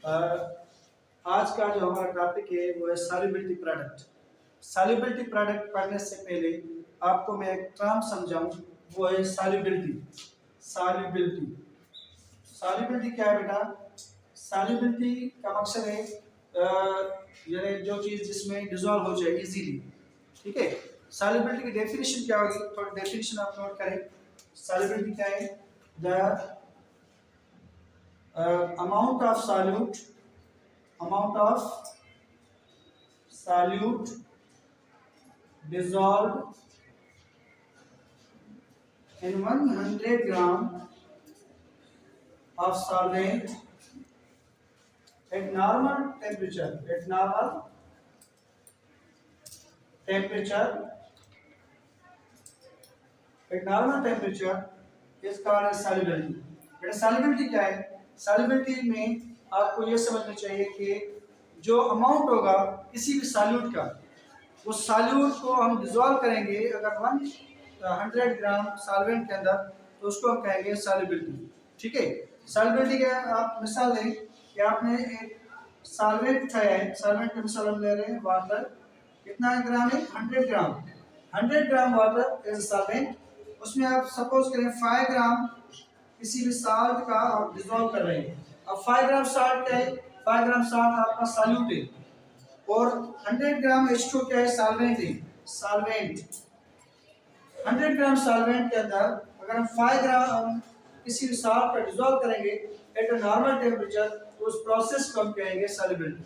आज का जो हमारा टॉपिक है वो है सॉल्युबिलिटी प्रोडक्ट। सॉल्युबिलिटी प्रोडक्ट पढ़ने से पहले आपको मैं एक टर्म समझाऊं, वो है सॉल्युबिलिटी। सॉल्युबिलिटी सॉल्युबिलिटी क्या है बेटा? सॉल्युबिलिटी का मकसद है यानी जो चीज़ जिसमें डिजोल्व हो जाए इजीली। ठीक है, सॉल्युबिलिटी की डेफिनेशन क्या होगी? थोड़ी डेफिनेशन आप नोट करें। सॉल्युबिलिटी क्या है? The amount of solute dissolved in 100 gram of solvent at normal temperature is called as solubility। बेटा सॉल्युबिलिटी क्या है? सॉल्युबिलिटी में आपको ये समझना चाहिए कि जो अमाउंट होगा किसी भी सॉल्यूट का, वो सॉल्यूट को हम डिजोल्व करेंगे अगर 100 ग्राम सॉल्वेंट के अंदर, तो उसको हम कहेंगे सॉल्युबिलिटी। ठीक है, सॉल्युबिलिटी क्या है? आप मिसाल लें कि आपने एक सॉल्वेंट उठाया है। सॉल्वेंट की मिसाल हम ले रहे हैं वाटर। कितना ग्राम है? 100 ग्राम। 100 ग्राम वाटर इज सॉल्वेंट। उसमें आप सपोज करें 5 ग्राम किसी भी साल्ट का आप डिजोल्व कर रहे हैं। अब 5 ग्राम साल्ट क्या है? 5 ग्राम साल्ट आपका सॉल्यूट है और 100 ग्राम H2 क्या है? सॉल्वेंट है। सॉल्वेंट 100 ग्राम सॉल्वेंट के अंदर अगर हम 5 ग्राम किसी भी साल्ट का डिजोल्व करेंगे एट अ नॉर्मल टेम्परेचर, तो उस प्रोसेस को हम कहेंगे सॉल्युबिलिटी।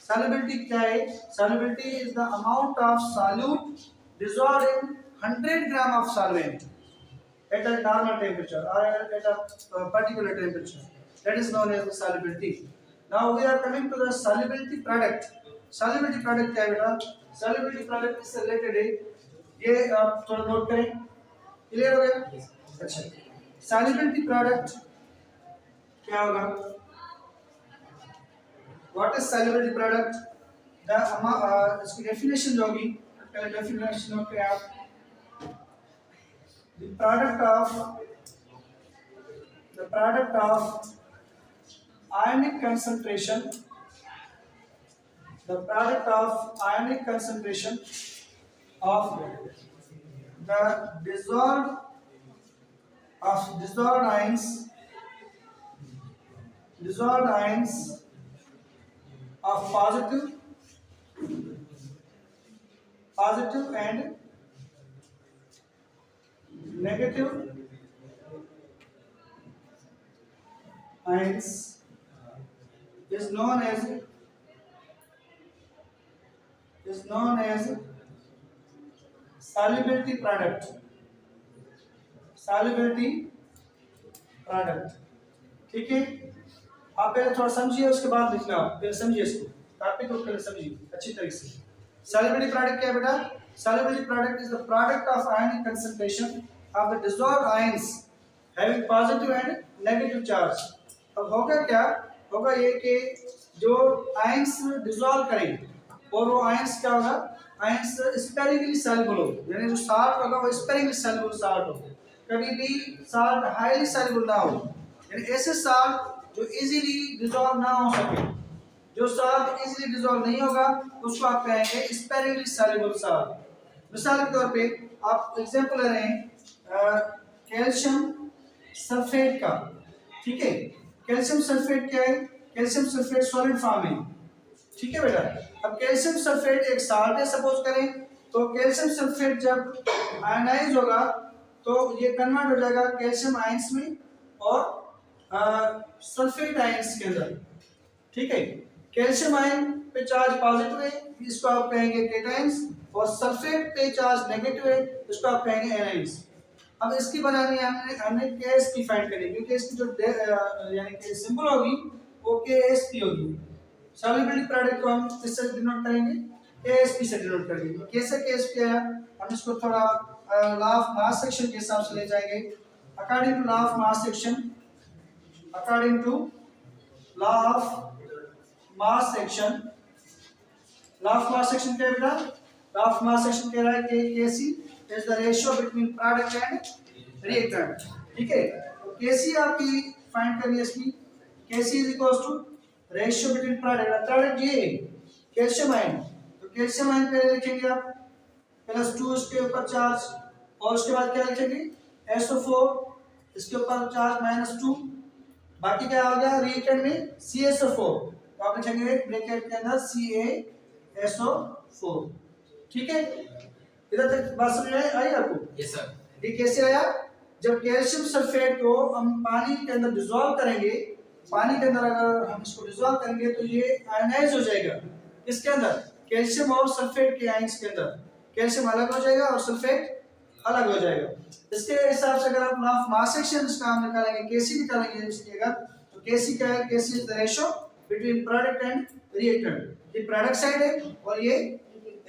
सॉल्युबिलिटी क्या है? Solubility is the amount of solute dissolved in 100 gram of solvent at a normal temperature or at a particular temperature. That is known as the solubility. Now we are coming to the solubility product. Solubility product क्या है बेटा? Solubility product इससे related है। ये आप थोड़ा note करें। Clear हो गया? अच्छा, solubility product क्या होगा? What is solubility product? इसकी डेफिनेशन जो होगी, पहले डेफिनेशन नोट करें आप। The product of ionic concentration of the dissolved ions of positive and negative ions is known as solubility product। ठीक है, आप पहले थोड़ा समझिए, उसके बाद लिखना। पहले समझिए इसको, टॉपिक को पहले समझिए अच्छी तरह से। सॉल्युबिलिटी प्रोडक्ट क्या है बेटा? Solubility product is the product of ionic concentration of the dissolved ions having positive and negative charge. अब होगा क्या? होगा ये कि जो आयंस डिसॉल्व करेंगे और वो आयंस क्या होगा? आयंस स्पेरिंगली सॉल्युबल हो, यानी जो साल्ट होगा वो स्पेरिंगली सॉल्युबल साल्ट हो। कभी भी साल्ट हाईली सॉल्युबल ना हो, यानी ऐसे साल्ट जो इजीली डिसॉल्व ना हो सके। जो साल्ट इजीली डिसॉल्व नहीं होगा उसको आप कहेंगे स्पेरिंगली सॉल्युबल साल्ट। मिसाल के तौर पे आप एग्जांपल ले रहे हैं कैल्शियम सल्फेट का। ठीक है, कैल्शियम सल्फेट क्या है? कैल्शियम सल्फेट सॉलिड फॉर्म है। ठीक है बेटा, अब कैल्शियम सल्फेट एक साल्ट है सपोज करें, तो कैल्शियम सल्फेट जब आयनाइज होगा तो ये कन्वर्ट हो जाएगा कैल्शियम आयंस में और सल्फेट आयंस के अंदर। ठीक है, कैल्शियम आयन पे चार्ज पॉजिटिव है, इसको आप कहेंगे केटायंस, और सल्फेट पे चार्ज नेगेटिव है, इसको आप कहेंगे एनायंस। अब इसकी बनानी हमने KSP फाइंड करी, क्योंकि इसकी जो यानी कि सिंबल होगी वो KSP होगी। सॉल्युबिलिटी प्रोडक्ट को हम किससे डिनोट करेंगे? KSP से डिनोट करेंगे। कैसे KSP है? हम इसको थोड़ा लॉ ऑफ मास सेक्शन के हिसाब से ले जाएंगे। According to law of mass section क्या है बेटा? लॉ ऑफ मास सेक्शन कह रहा है कि Kc is the ratio between product and reactant. ठीक है, तो Kc आपकी फाइंड करनी है इसकी। Kc is equals to ratio between product ये कैल्शियम आयन, तो कैल्शियम आयन पे लिखेंगे आप +2 उसके ऊपर चार्ज, और उसके बाद क्या लिखेंगे SO4 इसके ऊपर चार्ज -2, बाकी क्या आ गया रिएक्टेंट में CaSO4, तो आप लिखेंगे ब्रैकेट के अंदर CaSO4। ठीक है, इधर तक बात समझ में आई आपको? Yes sir. ये कैसे आया, जब कैल्शियम सल्फेट को हम पानी के अंदर डिसॉल्व करेंगे, पानी के अंदर अगर हम इसको डिसॉल्व करेंगे तो ये आयनाइज हो जाएगा, इसके अंदर कैल्शियम और सल्फेट के आयंस के अंदर कैल्शियम अलग हो जाएगा और सल्फेट अलग हो जाएगा। इसके हिसाब से अगर आप लॉ ऑफ मास एक्शन इसका हम निकालेंगे, Kc निकालेंगे इसकी अगर, तो Kc क्या है, Kc is the ratio between product and reactant. ये प्रोडक्ट साइड है और ये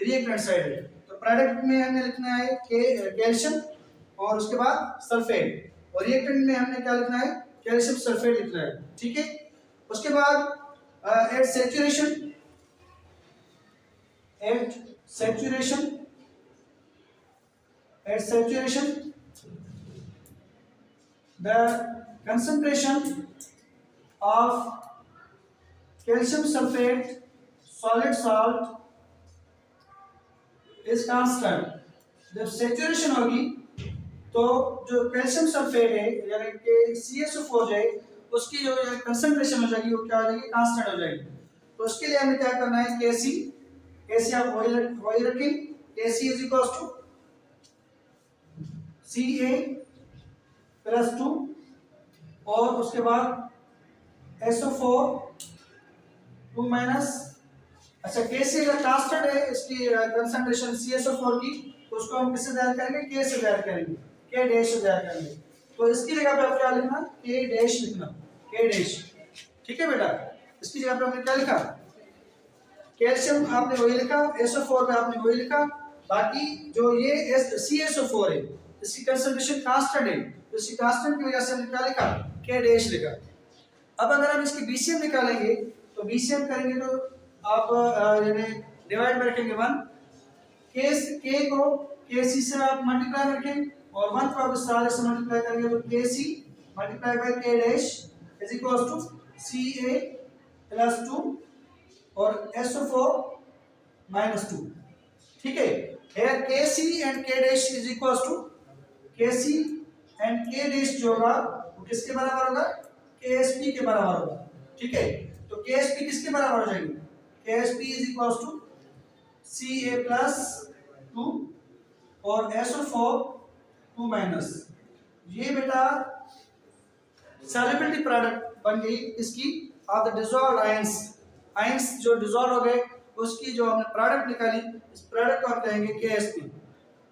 रिएक्टेंट साइड है, तो प्रोडक्ट में हमने लिखना है कैल्शियम और उसके बाद सल्फेट, और रिएक्टेंट में हमने क्या लिखना है, कैल्शियम सल्फेट लिखना है। ठीक है, उसके बाद at saturation the concentration of calcium sulfate solid salt is constant। जब सैचुरेशन होगी तो जो कैल्शियम सल्फेट है यानी कि CaSO4 है उसकी जो कंसंट्रेशन हो जाएगी वो क्या हो जाएगी, कांस्टेंट हो जाएगी। तो उसके लिए हमें क्या करना है, Kc आप वही रखें, Kc is equal to Ca+2 और उसके बाद SO4 2 माइनस, अच्छा Kc अगर कांस्टेंट है इसकी कंसंट्रेशन CaSO4 की, तो उसको हम किससे तैयार करेंगे, K से तैयार करेंगे, K डैश से तैयार करेंगे। तो इसकी जगह पे आप क्या लिखना, K डैश लिखना, K डैश। ठीक है बेटा, इसकी जगह पे हमने क्या लिखा, कैल्शियम आपने वही लिखा, SO4 में आपने वही लिखा, बाकी जो ये CaSO4 है इसकी कंसंट्रेशन कांस्टेंट है, तो इसकी कांस्टेंट की वजह से हमने क्या लिखा, K डैश लिखा। अब अगर हम इसकी BCM निकालेंगे तो BCM करेंगे तो आप यानी डिवाइड में रखेंगे 1, K को Kc से आप मल्टीप्लाई रखें और 1 को आप इस तरह से मल्टीप्लाई करेंगे तो Kc multiply by K dash is equal to Ca+2 और SO4 -2। ठीक है, here Kc and K dash is equals to Kc and K dash जो होगा वो किसके बराबर होगा, KSP के बराबर होगा। ठीक है, तो KSP किसके बराबर हो जाएगी, KSP is equals to Ca+2 और SO4 2 माइनस, ये बेटा सॉल्युबिलिटी प्रोडक्ट बन गई इसकी ऑफ द डिसॉल्व्ड आयंस जो डिसॉल्व हो गए उसकी जो हमने प्रोडक्ट निकाली, इस प्रोडक्ट को हम कहेंगे KSP।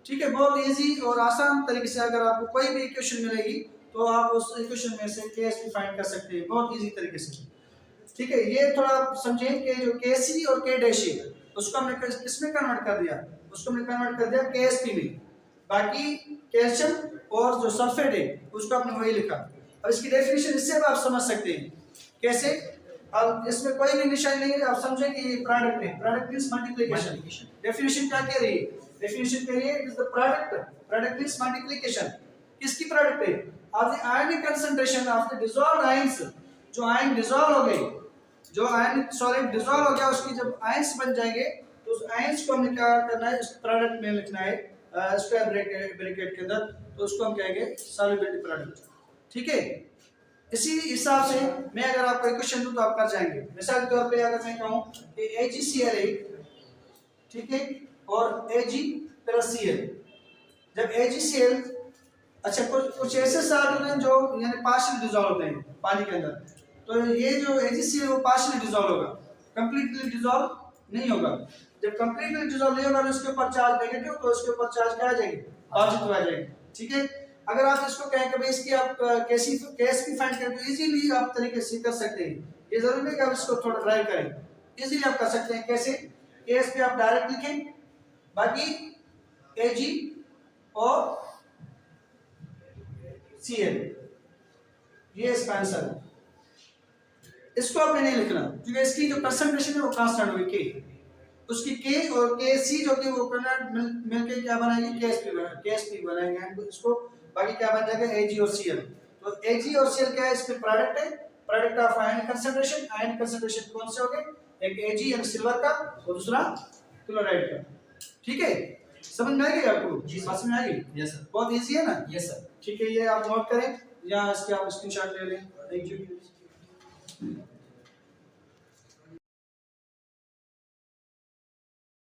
ठीक है, बहुत इजी और आसान तरीके से अगर आपको कोई भी इक्वेशन मिलेगी तो आप उस इक्वेशन में से KSP फाइंड कर सकते हैं बहुत इजी तरीके से। ठीक है, ये थोड़ा आप समझें कि जो Kc और K डैश है उसको हमने किसमें कन्वर्ट कर दिया, उसको हमने कन्वर्ट कर दिया KSP में, बाकी कैल्शियम और जो सल्फेट है उसको हमने वही लिखा। अब इसकी डेफिनेशन इससे भी आप समझ सकते हैं कैसे, अब इसमें कोई भी निशान नहीं है, आप समझें कि ये प्रोडक्ट है, प्रोडक्ट मींस मल्टीप्लिकेशन। डेफिनेशन क्या कह रही है, डेफिनेशन कह रही है it is the product means multiplication. किसकी प्रोडक्ट है, of the ionic concentration of the dissolved ions, जो आयन डिसॉल्व हो गए, जो आयन सॉलिड डिसॉल्व हो गया उसकी जब आयंस बन जाएंगे तो उस आयंस को हमें क्या करना है, इस प्रोडक्ट में लिखना है स्क्वायर ब्रैकेट के अंदर, तो उसको हम कहेंगे सॉल्युबिलिटी प्रोडक्ट। ठीक है, इसी हिसाब से मैं अगर आपको एक क्वेश्चन दूं तो आप कर जाएंगे। मिसाल के तौर पे अगर मैं कहूं कि AgCl है, ठीक है, और Ag+Cl, जब AgCl, अच्छा कुछ ऐसे सॉल्यूट हैं जो यानी पार्शियल डिसॉल्व होते हैं पानी के अंदर, तो ये जो AgCl वो पार्शियली डिसॉल्व होगा, कंप्लीटली डिसॉल्व नहीं होगा। जब कंप्लीटली डिसॉल्व नहीं होगा तो इसके ऊपर चार्ज नेगेटिव, तो इसके ऊपर चार्ज क्या आ जाएगी, पॉजिटिव आ जाएगी। ठीक है, अगर आप इसको कहें कि भाई इसकी आप KSP फाइंड करें तो इजीली आप तरीके से कर सकते हैं, ये जरूरी नहीं कि आप इसको थोड़ा ड्राइव करें, इजीली आप कर सकते हैं। कैसे, KSP आप डायरेक्ट लिखें, बाकी Ag और Cl, ये इसका आंसर है। इसको आपने नहीं लिखना क्योंकि इसकी जो कंसंट्रेशन है वो कांस्टेंट होगी K, उसकी K और KC जो कि वो मिलके क्या बनाएंगे, KSP बनाएंगे हम इसको, बाकी क्या बन जाएगा Ag और Cl। तो Ag और Cl क्या है, इसके प्रोडक्ट है, प्रोडक्ट ऑफ आयन कंसंट्रेशन कौन से हो गए, एक Ag यानी सिल्वर का और दूसरा क्लोराइड का। ठीक है, समझ में आ गई आपको? जी सर। समझ में आ गई? Yes sir. बहुत इजी है ना? Yes sir. ठीक है, ये आप नोट करें या इसके आप स्क्रीनशॉट ले लें। Thank you.